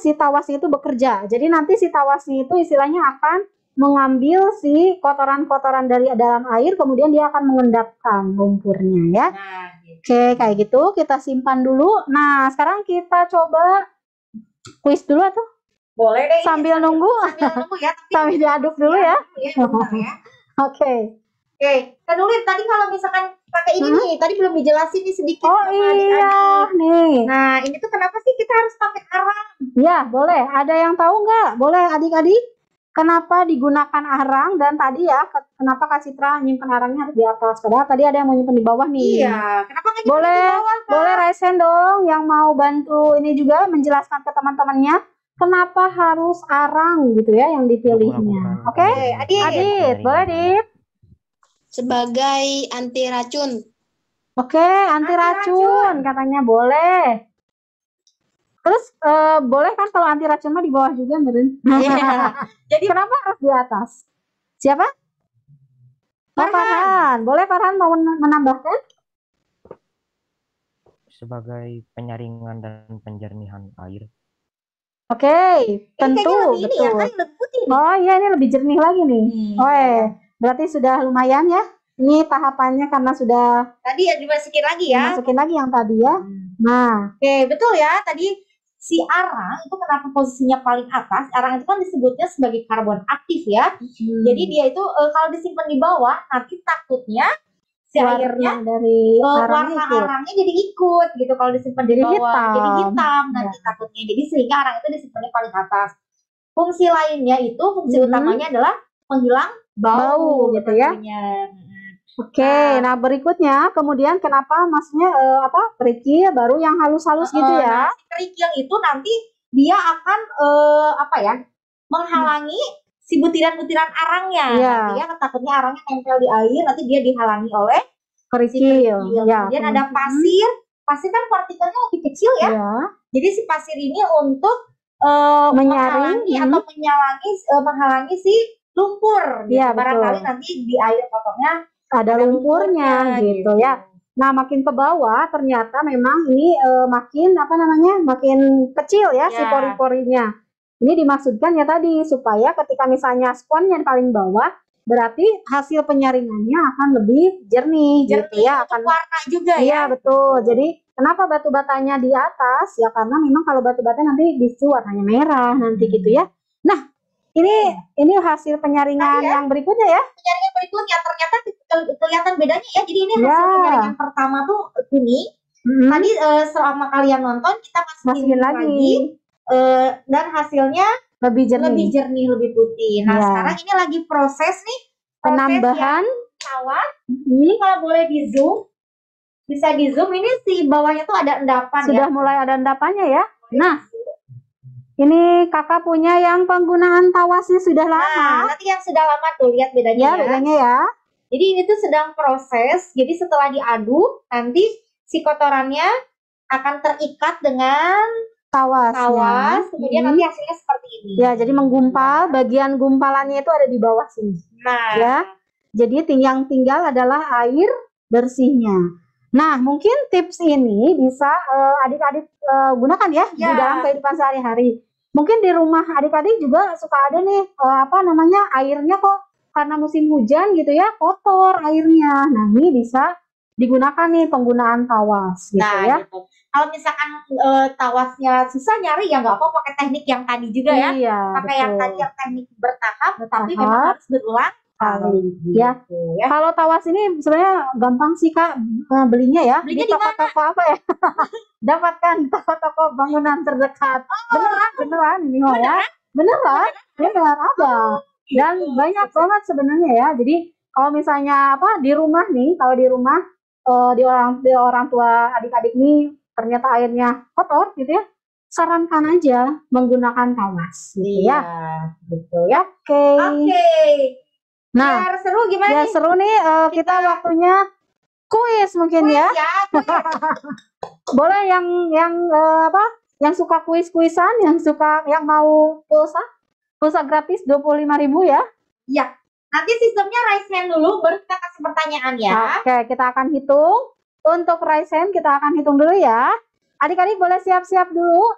si tawas itu bekerja. Jadi nanti si tawas itu istilahnya akan mengambil si kotoran-kotoran dari dalam air, kemudian dia akan mengendapkan lumpurnya ya. Oke, kayak gitu kita simpan dulu. Nah, sekarang kita coba kuis dulu atau? Boleh deh. Sambil nunggu ya. Sambil diaduk dulu ya. Oke. Kan dulu tadi kalau misalkan pakai ini nih, tadi belum dijelasin nih sedikit. Oh iya, nih. Nah, ini tuh kenapa sih kita harus pakai arang? Ya, boleh. Ada yang tahu nggak? Boleh adik-adik? Kenapa digunakan arang, dan tadi ya, kenapa Kak Citra nyimpen arangnya harus di atas? Padahal tadi ada yang mau nyimpen di bawah nih. Iya, kenapa nggak nyimpen boleh, di bawah? Kak? Boleh raise hand dong yang mau bantu ini juga menjelaskan ke teman-temannya. Kenapa harus arang gitu ya yang dipilihnya? Oke, Adit, boleh Adit? Sebagai anti racun. Oke, anti racun katanya boleh. Terus boleh kan kalau anti racun mah di bawah juga, Merin? Jadi kenapa harus di atas? Siapa? Farhan. Boleh Farhan mau menambahkan? Sebagai penyaringan dan penjernihan air. Oke, tentu betul. Oh iya, ini lebih jernih lagi nih. Berarti sudah lumayan ya. Ini tahapannya karena sudah tadi ya dimasukin lagi ya. Masukin lagi yang tadi ya. Nah, betul ya. Tadi si arang itu kenapa posisinya paling atas? Arang itu kan disebutnya sebagai karbon aktif ya. Jadi dia itu kalau disimpan di bawah, nanti takutnya si airnya dari warna arangnya jadi ikut gitu. Kalau disimpan di bawah jadi hitam nanti takutnya. Jadi sehingga arang itu disimpannya paling atas. Fungsi lainnya itu, fungsi utamanya adalah menghilang bau gitu ya. Oke, nah berikutnya kemudian kenapa maksudnya kerikil baru yang halus-halus gitu ya? Kerikil itu nanti dia akan menghalangi si butiran-butiran arangnya. Nanti ya takutnya arangnya nempel di air, nanti dia dihalangi oleh kerikil. Kemudian ada pasir. Pasir kan partikelnya lebih kecil ya. Jadi si pasir ini untuk menyaring atau menghalangi si lumpur. Iya, barangkali nanti di air kotornya ada lumpurnya gitu ya. Nah, makin ke bawah ternyata memang ini makin kecil ya si pori-porinya. Ini dimaksudkan ya tadi supaya ketika misalnya sponnya yang paling bawah berarti hasil penyaringannya akan lebih jernih gitu ya, akan warna juga iya ya. betul. Jadi kenapa batu batanya di atas ya, karena memang kalau batu bata nanti bisu warnanya merah nanti gitu ya. Nah, ini hasil penyaringan yang berikutnya ya. Penyaringan berikutnya ternyata kelihatan bedanya ya. Jadi ini hasil penyaringan pertama tuh kuning. Tadi selama kalian nonton kita masukin lagi dan hasilnya lebih jernih, lebih putih. Nah, sekarang ini lagi proses nih penambahan tawas. Ini kalau boleh di zoom, bisa di zoom, ini si bawahnya tuh ada endapan. Sudah mulai ada endapannya ya. Nah, ini kakak punya yang penggunaan tawasnya sudah lama. Nanti yang sudah lama tuh lihat bedanya ya. Bedanya ya. Jadi ini tuh sedang proses. Jadi setelah diaduk, nanti si kotorannya akan terikat dengan tawas, kemudian nanti hasilnya seperti ini. Ya, jadi menggumpal, bagian gumpalannya itu ada di bawah sini. Nah, ya. Jadi yang tinggal adalah air bersihnya. Nah, mungkin tips ini bisa adik-adik gunakan ya di dalam kehidupan sehari-hari. Mungkin di rumah adik-adik juga suka ada nih airnya kok karena musim hujan gitu ya, kotor airnya. Nah, ini bisa digunakan nih penggunaan tawas gitu ya. Gitu. Kalau misalkan tawasnya susah nyari ya nggak apa-apa, pakai teknik yang tadi juga ya. Iya, pakai yang tadi yang teknik bertahap, tapi memang harus berulang kali. Ya. Kalau tawas ini sebenarnya gampang sih Kak belinya ya. Belinya di toko-toko apa ya? Dapatkan di toko-toko bangunan terdekat. Beneran ini ya. Beneran ada. Dan banyak banget sebenarnya ya. Jadi kalau misalnya di rumah nih, kalau di rumah di orang tua adik-adik nih ternyata airnya kotor gitu ya, sarankan aja menggunakan tawas gitu ya. Betul ya. Oke. Nah, biar seru gimana nih? Seru nih kita waktunya kuis mungkin ya. Boleh yang suka kuis-kuisan, yang mau pulsa gratis 25.000 ya. Iya. Nanti sistemnya raise hand dulu baru kita kasih pertanyaan ya. Oke, kita akan hitung. Untuk raise hand kita akan hitung dulu ya. Adik-adik boleh siap-siap dulu.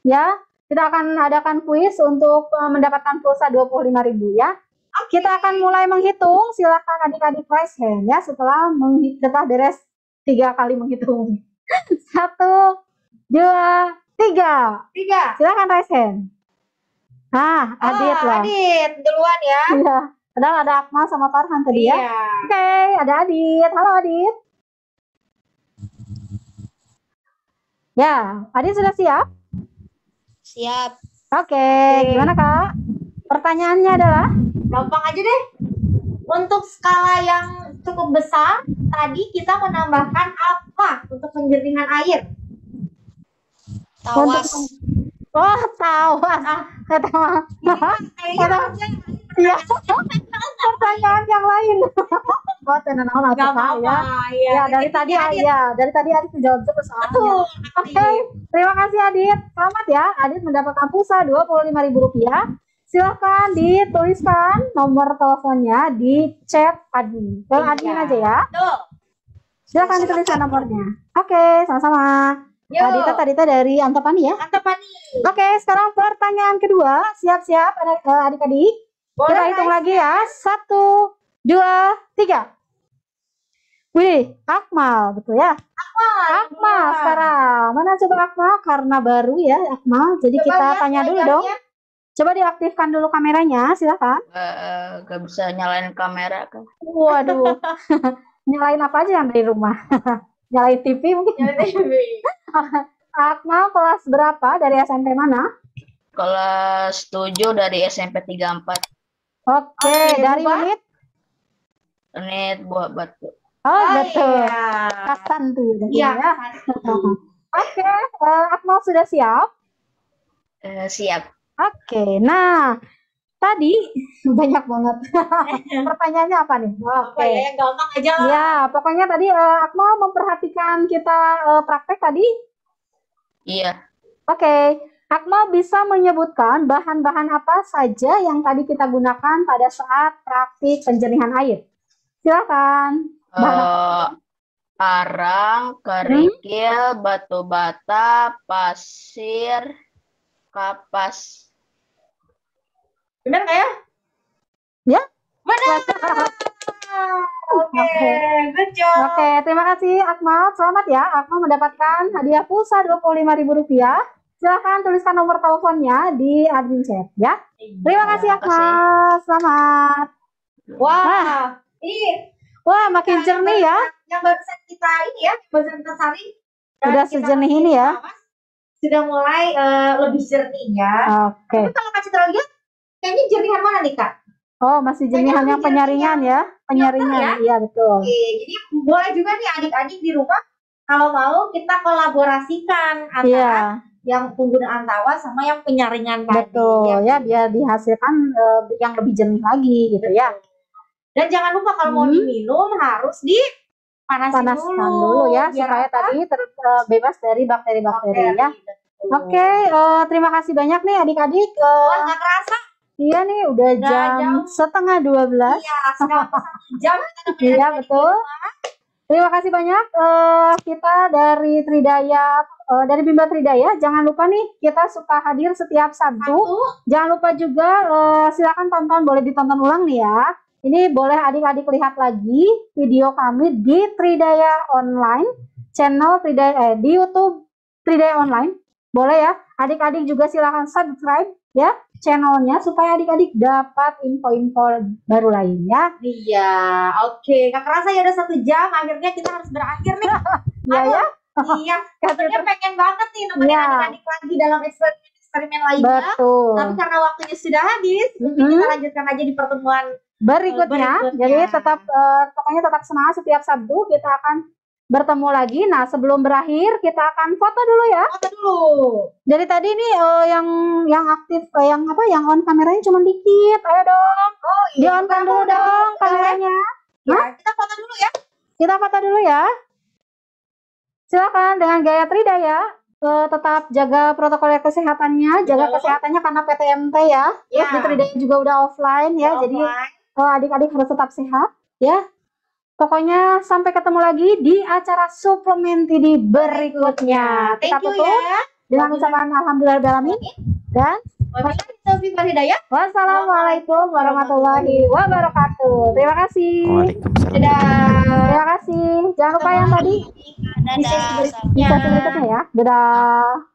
Ya, kita akan adakan kuis untuk mendapatkan pulsa 25.000 ya. Kita akan mulai menghitung. Silakan adik-adik raise hand ya setelah beres 3 kali menghitung. 1, 2, 3. Silakan raise hand. Nah, Adit lah. Adit duluan ya. Iya. Padahal ada Akmal sama Farhan tadi ya. Oke, ada Adit. Halo Adit. Ya, Adit sudah siap? Siap. Oke, gimana Kak? Pertanyaannya adalah? Gampang aja deh. Untuk skala yang cukup besar, tadi kita menambahkan apa untuk penjernihan air? Tawas. Oh, tawas. Iya. Pertanyaan yang lain. Oh, tenang ya. Ya, dari tadi Adit menjawab terus soalnya. Oke, terima kasih Adit. Selamat ya, Adit mendapatkan pulsa Rp25.000. Silakan dituliskan nomor teleponnya di chat admin. Admin aja ya. Silakan dituliskan nomornya. Oke, sama-sama. Adita dari Antapani ya. Oke, sekarang pertanyaan kedua. Siap-siap adik-adik. Kita hitung lagi ya. 1, 2, 3. Wih, Akmal, betul ya? Akmal sekarang. Mana coba Akmal? Karena baru ya Akmal. Jadi kita tanya dulu dong. Coba diaktifkan dulu kameranya, silakan. Gak bisa nyalain kamera kan? Waduh. Nyalain apa aja yang dari rumah? Nyalain TV mungkin? Nyalain TV. Akmal kelas berapa? Dari SMP mana? Kelas 7 dari SMP 34. Oke, dari unit? Unit Buah Batu. Oh, betul. Kasan tuh ya. Oke, Akmal sudah siap? Siap. Oke, nah tadi banyak banget pertanyaannya apa nih? Oke, yang gampang aja lah. Ya, pokoknya tadi Akmal memperhatikan kita praktek tadi. Iya. Oke, Akmal bisa menyebutkan bahan-bahan apa saja yang tadi kita gunakan pada saat praktik penjernihan air. Silakan. Arang, kerikil, batu bata, pasir, kapas. Benar nggak ya? Ya. Oke, terima kasih Akmal. Selamat ya, Akmal mendapatkan hadiah pulsa Rp25.000. Silahkan tuliskan nomor teleponnya di admin chat ya. Terima kasih Akmal. Selamat. Wah, ini Wah, makin jernih ya. yang barusan kita ini ya, barusan kita saring. Udah sejernih ini ya. Sudah mulai lebih jernih ya. Oke. Tapi kalau kasih tahu lihat, kayaknya jernihan mana nih Kak? Oh, masih jernihan yang penyaringan ya. Penyaringan, iya betul. Oke, jadi boleh juga nih adik-adik di rumah kalau mau kita kolaborasikan antara yang penggunaan tawa sama yang penyaringan tadi. Betul ya, biar dihasilkan yang lebih jernih lagi gitu ya. Dan jangan lupa kalau mau diminum harus dipanaskan dulu ya, supaya tadi bebas dari bakteri-bakteri ya. Oke, terima kasih banyak nih adik-adik. Nggak kerasa. Iya nih, udah jam setengah 12. Iya, sudah 1 jam. Iya, betul. Terima kasih banyak kita dari Tridaya, dari Bimba Tridaya. Jangan lupa nih, kita suka hadir setiap Sabtu. Jangan lupa juga silakan tonton, boleh ditonton ulang nih ya. Ini boleh adik-adik lihat lagi video kami di Tridaya Online, channel Tridaya di YouTube Tridaya Online. Boleh ya, adik-adik juga silakan subscribe ya channelnya supaya adik-adik dapat info-info baru lainnya. Iya, oke. Gak kerasa ya udah 1 jam, akhirnya kita harus berakhir nih. Iya ya. Iya, katanya pengen banget nih nemenin adik-adik lagi dalam eksperimen lainnya. Betul. Tapi karena waktunya sudah habis, kita lanjutkan aja di pertemuan berikutnya. Jadi tetap pokoknya tetap semangat, setiap Sabtu kita akan bertemu lagi. Nah, sebelum berakhir kita akan foto dulu ya. Foto dulu. Dari tadi nih yang aktif yang on kameranya cuma dikit. Ayo dong. Oh, di on kan dulu dong kameranya. Ya, kita foto dulu ya. Kita foto dulu ya. Silakan dengan gaya Tridaya. Tetap jaga protokol kesehatannya, jaga kesehatannya karena PTMT ya. Terus di Tridaya juga udah offline ya. Jadi adik-adik harus tetap sehat ya. Pokoknya sampai ketemu lagi di acara Suplemen TD berikutnya. Kita tutup dengan ucapan alhamdulillahirobbilalamin dan wassalamualaikum warahmatullahi wabarakatuh. Terima kasih. Terima kasih. Jangan lupa yang tadi bisa berikutnya ya. Dadah.